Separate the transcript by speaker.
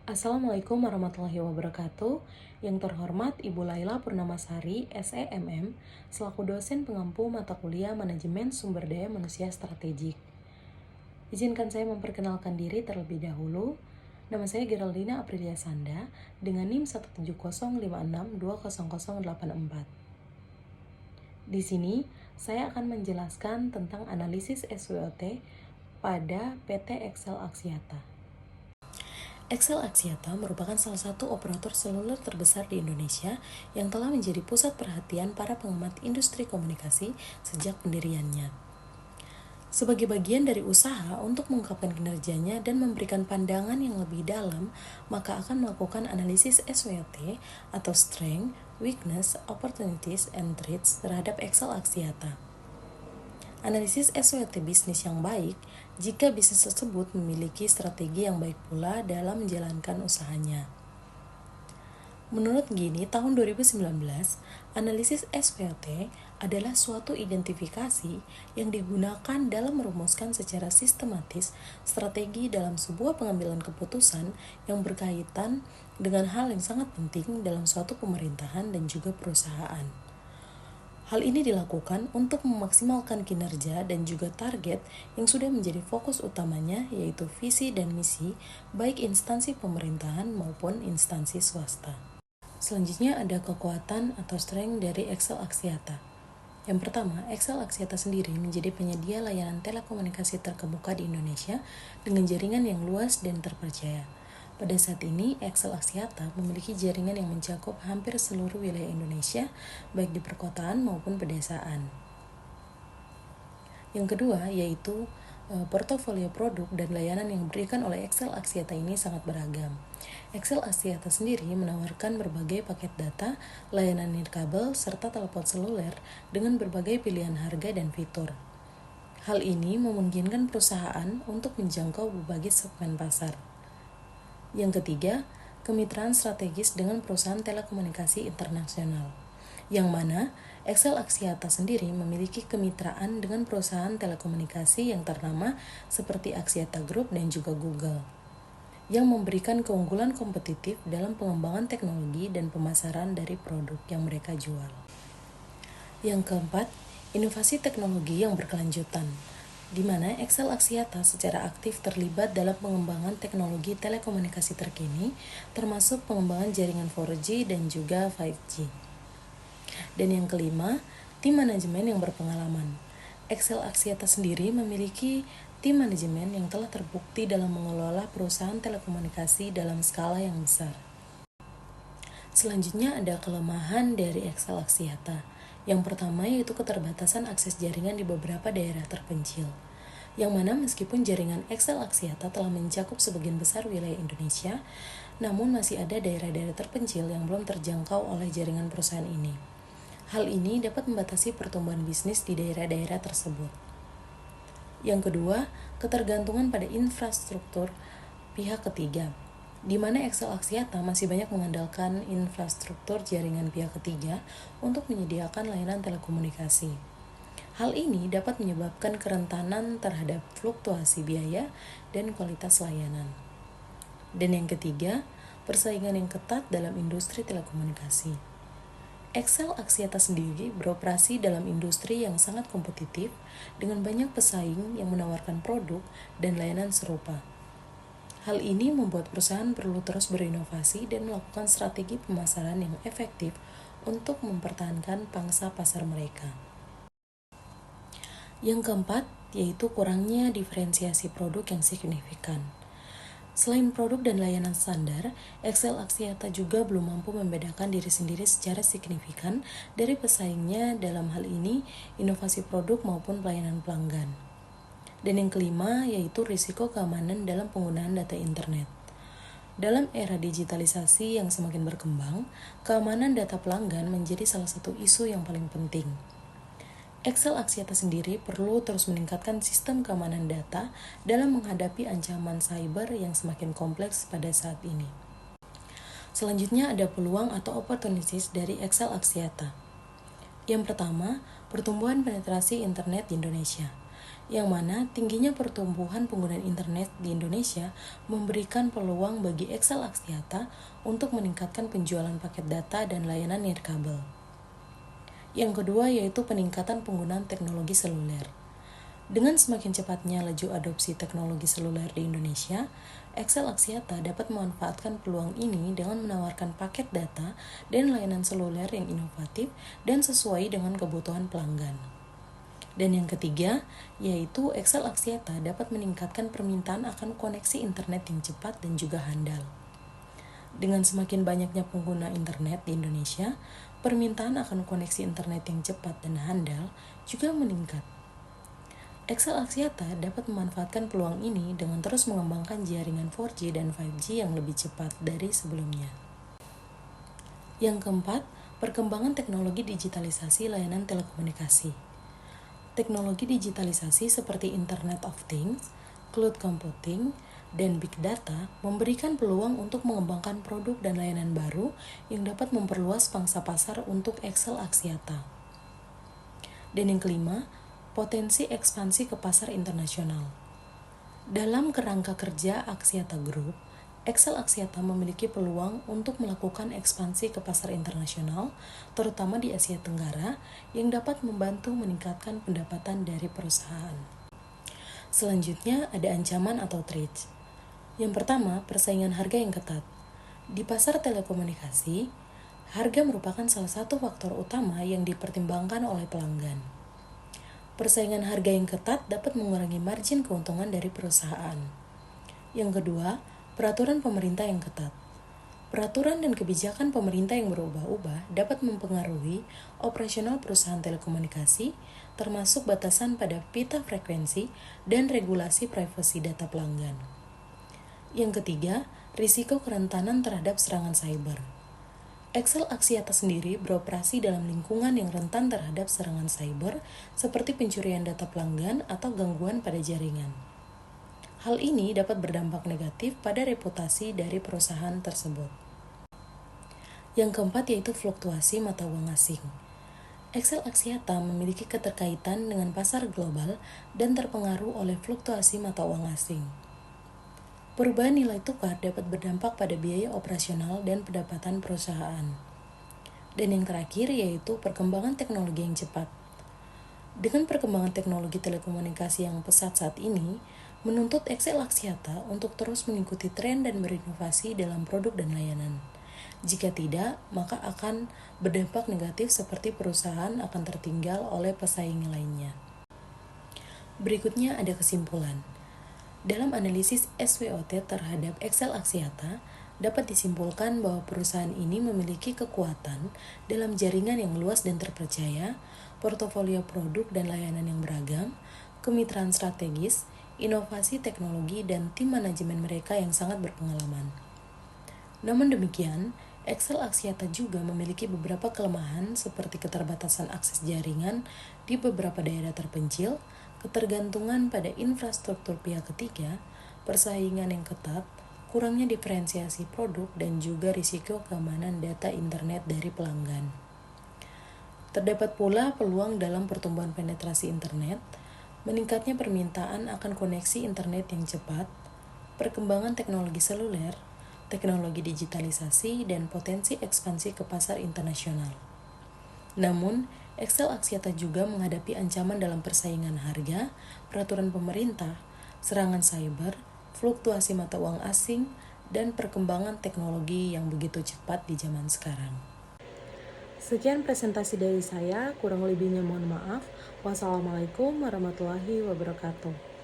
Speaker 1: Assalamualaikum warahmatullahi wabarakatuh. Yang terhormat Ibu Laila Purnamasari, SEMM, selaku dosen pengampu mata kuliah Manajemen Sumber Daya Manusia Strategik. Izinkan saya memperkenalkan diri terlebih dahulu. Nama saya Geraldina Aprilia Sanda dengan NIM 17056200084. Di sini, saya akan menjelaskan tentang analisis SWOT pada PT Excel Axiata. Excel Axiata merupakan salah satu operator seluler terbesar di Indonesia yang telah menjadi pusat perhatian para pengamat industri komunikasi sejak pendiriannya. Sebagai bagian dari usaha untuk mengungkapkan kinerjanya dan memberikan pandangan yang lebih dalam, maka akan melakukan analisis SWOT atau Strength, Weakness, Opportunities, and Threats terhadap Excel Axiata. Analisis SWOT bisnis yang baik jika bisnis tersebut memiliki strategi yang baik pula dalam menjalankan usahanya. Menurut Gini, tahun 2019, analisis SWOT adalah suatu identifikasi yang digunakan dalam merumuskan secara sistematis strategi dalam sebuah pengambilan keputusan yang berkaitan dengan hal yang sangat penting dalam suatu pemerintahan dan juga perusahaan. Hal ini dilakukan untuk memaksimalkan kinerja dan juga target yang sudah menjadi fokus utamanya, yaitu visi dan misi baik instansi pemerintahan maupun instansi swasta. Selanjutnya ada kekuatan atau strength dari Excel Axiata. Yang pertama, Excel Axiata sendiri menjadi penyedia layanan telekomunikasi terkemuka di Indonesia dengan jaringan yang luas dan terpercaya. Pada saat ini, Excel Axiata memiliki jaringan yang mencakup hampir seluruh wilayah Indonesia, baik di perkotaan maupun pedesaan. Yang kedua, yaitu portofolio produk dan layanan yang diberikan oleh Excel Axiata ini sangat beragam. Excel Axiata sendiri menawarkan berbagai paket data, layanan nirkabel, serta telepon seluler dengan berbagai pilihan harga dan fitur. Hal ini memungkinkan perusahaan untuk menjangkau berbagai segmen pasar. Yang ketiga, kemitraan strategis dengan perusahaan telekomunikasi internasional, yang mana Excel Axiata sendiri memiliki kemitraan dengan perusahaan telekomunikasi yang ternama seperti Axiata Group dan juga Google, yang memberikan keunggulan kompetitif dalam pengembangan teknologi dan pemasaran dari produk yang mereka jual. Yang keempat, inovasi teknologi yang berkelanjutan, di mana Excel Axiata secara aktif terlibat dalam pengembangan teknologi telekomunikasi terkini, termasuk pengembangan jaringan 4G dan juga 5G. Dan yang kelima, tim manajemen yang berpengalaman. Excel Axiata sendiri memiliki tim manajemen yang telah terbukti dalam mengelola perusahaan telekomunikasi dalam skala yang besar. Selanjutnya ada kelemahan dari Excel Axiata. Yang pertama yaitu keterbatasan akses jaringan di beberapa daerah terpencil, yang mana meskipun jaringan Excel Axiata telah mencakup sebagian besar wilayah Indonesia, namun masih ada daerah-daerah terpencil yang belum terjangkau oleh jaringan perusahaan ini. Hal ini dapat membatasi pertumbuhan bisnis di daerah-daerah tersebut. Yang kedua, ketergantungan pada infrastruktur pihak ketiga, di mana Excel Axiata masih banyak mengandalkan infrastruktur jaringan pihak ketiga untuk menyediakan layanan telekomunikasi. Hal ini dapat menyebabkan kerentanan terhadap fluktuasi biaya dan kualitas layanan. Dan yang ketiga, persaingan yang ketat dalam industri telekomunikasi. Excel Axiata sendiri beroperasi dalam industri yang sangat kompetitif dengan banyak pesaing yang menawarkan produk dan layanan serupa. Hal ini membuat perusahaan perlu terus berinovasi dan melakukan strategi pemasaran yang efektif untuk mempertahankan pangsa pasar mereka. Yang keempat, yaitu kurangnya diferensiasi produk yang signifikan. Selain produk dan layanan standar, Excel Axiata juga belum mampu membedakan diri sendiri secara signifikan dari pesaingnya dalam hal ini inovasi produk maupun pelayanan pelanggan. Dan yang kelima, yaitu risiko keamanan dalam penggunaan data internet. Dalam era digitalisasi yang semakin berkembang, keamanan data pelanggan menjadi salah satu isu yang paling penting. Excel Axiata sendiri perlu terus meningkatkan sistem keamanan data dalam menghadapi ancaman cyber yang semakin kompleks pada saat ini. Selanjutnya ada peluang atau opportunities dari Excel Axiata. Yang pertama, pertumbuhan penetrasi internet di Indonesia. yang mana tingginya pertumbuhan penggunaan internet di Indonesia memberikan peluang bagi XL Axiata untuk meningkatkan penjualan paket data dan layanan nirkabel. Yang kedua yaitu peningkatan penggunaan teknologi seluler. Dengan semakin cepatnya laju adopsi teknologi seluler di Indonesia, XL Axiata dapat memanfaatkan peluang ini dengan menawarkan paket data dan layanan seluler yang inovatif dan sesuai dengan kebutuhan pelanggan. Dan yang ketiga, yaitu XL Axiata dapat meningkatkan permintaan akan koneksi internet yang cepat dan juga handal. Dengan semakin banyaknya pengguna internet di Indonesia, permintaan akan koneksi internet yang cepat dan handal juga meningkat. XL Axiata dapat memanfaatkan peluang ini dengan terus mengembangkan jaringan 4G dan 5G yang lebih cepat dari sebelumnya. Yang keempat, perkembangan teknologi digitalisasi layanan telekomunikasi. Teknologi digitalisasi seperti Internet of Things, cloud computing, dan big data memberikan peluang untuk mengembangkan produk dan layanan baru yang dapat memperluas pangsa pasar untuk XL Axiata. Dan yang kelima, potensi ekspansi ke pasar internasional. Dalam kerangka kerja Axiata Group, XL Axiata memiliki peluang untuk melakukan ekspansi ke pasar internasional, terutama di Asia Tenggara, yang dapat membantu meningkatkan pendapatan dari perusahaan. Selanjutnya ada ancaman atau threats. Yang pertama, persaingan harga yang ketat. Di pasar telekomunikasi, harga merupakan salah satu faktor utama yang dipertimbangkan oleh pelanggan. Persaingan harga yang ketat dapat mengurangi margin keuntungan dari perusahaan. Yang kedua, peraturan pemerintah yang ketat. Peraturan dan kebijakan pemerintah yang berubah-ubah dapat mempengaruhi operasional perusahaan telekomunikasi, termasuk batasan pada pita frekuensi dan regulasi privasi data pelanggan. Yang ketiga, risiko kerentanan terhadap serangan cyber. XL Axiata sendiri beroperasi dalam lingkungan yang rentan terhadap serangan cyber seperti pencurian data pelanggan atau gangguan pada jaringan. Hal ini dapat berdampak negatif pada reputasi dari perusahaan tersebut. Yang keempat yaitu fluktuasi mata uang asing. XL Axiata memiliki keterkaitan dengan pasar global dan terpengaruh oleh fluktuasi mata uang asing. Perubahan nilai tukar dapat berdampak pada biaya operasional dan pendapatan perusahaan. Dan yang terakhir yaitu perkembangan teknologi yang cepat. Dengan perkembangan teknologi telekomunikasi yang pesat saat ini, menuntut XL Axiata untuk terus mengikuti tren dan berinovasi dalam produk dan layanan. Jika tidak, maka akan berdampak negatif seperti perusahaan akan tertinggal oleh pesaing lainnya. Berikutnya ada kesimpulan. Dalam analisis SWOT terhadap XL Axiata, dapat disimpulkan bahwa perusahaan ini memiliki kekuatan dalam jaringan yang luas dan terpercaya, portofolio produk dan layanan yang beragam, kemitraan strategis, inovasi teknologi, dan tim manajemen mereka yang sangat berpengalaman. Namun demikian, XL Axiata juga memiliki beberapa kelemahan seperti keterbatasan akses jaringan di beberapa daerah terpencil, ketergantungan pada infrastruktur pihak ketiga, persaingan yang ketat, kurangnya diferensiasi produk, dan juga risiko keamanan data internet dari pelanggan. Terdapat pula peluang dalam pertumbuhan penetrasi internet, meningkatnya permintaan akan koneksi internet yang cepat, perkembangan teknologi seluler, teknologi digitalisasi, dan potensi ekspansi ke pasar internasional. Namun, XL Axiata juga menghadapi ancaman dalam persaingan harga, peraturan pemerintah, serangan cyber, fluktuasi mata uang asing, dan perkembangan teknologi yang begitu cepat di zaman sekarang. Sekian presentasi dari saya, kurang lebihnya mohon maaf. Wassalamualaikum warahmatullahi wabarakatuh.